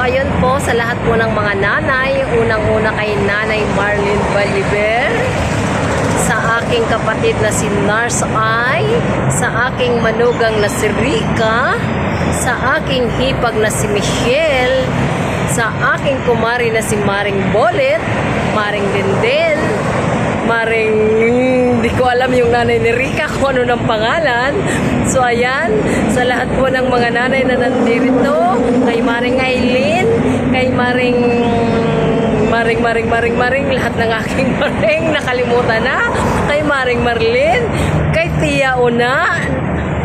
ayun po sa lahat po ng mga nanay, unang-una kay Nanay Marlene Baliber, sa aking kapatid na si Nars Ay, sa aking manugang na si Rika, sa aking hipag na si Michelle, sa aking kumari na si Maring Bolet, Maring Dindel, Maring, hindi ko alam yung nanay ni Rika kung ano ng pangalan. So ayan, sa lahat po ng mga nanay na nandito, kay Maring Aileen, kay Maring, lahat ng aking maring, nakalimutan na, kay Maring Marlene, kay Tia Una,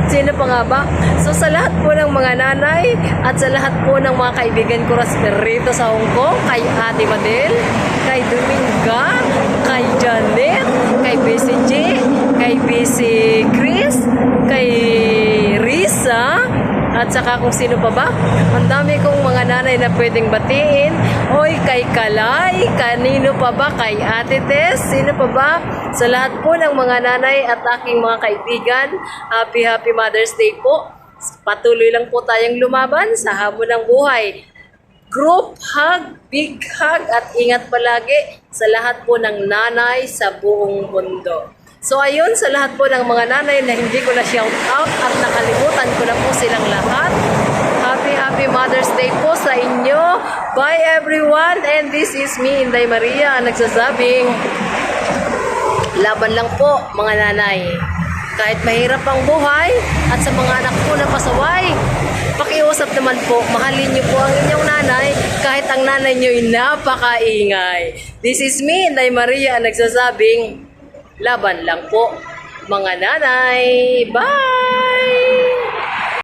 sino pa nga ba? So sa lahat po ng mga nanay at sa lahat po ng mga kaibigan ko rito sa Hong Kong, kay Ate Madel, kay Dominga, kay Janet, kay Bessie J, kay Bessie Chris, kay Risa, at saka kung sino pa ba. Ang dami kong mga nanay na pwedeng batiin. Oy, kay Kalay, kanino pa ba? Kay Ate Tess, sino pa ba? Sa lahat po ng mga nanay at aking mga kaibigan, happy Mother's Day po. Patuloy lang po tayong lumaban sa hamon ng buhay. Group hug, big hug, at ingat palagi sa lahat po ng nanay sa buong mundo. So ayun, sa lahat po ng mga nanay na hindi ko na shout out at nakalimutan ko na po silang lahat. Happy Mother's Day po sa inyo. Bye everyone, and this is me, Inday Maria, nagsasabing, laban lang po mga nanay. Kahit mahirap ang buhay at sa mga anak po na pasaway, pakiusap naman po, mahalin niyo po ang inyong nanay kahit ang nanay niyo ay napakaingay. This is me, Inday Maria, nagsasabing, laban lang po mga nanay. Bye!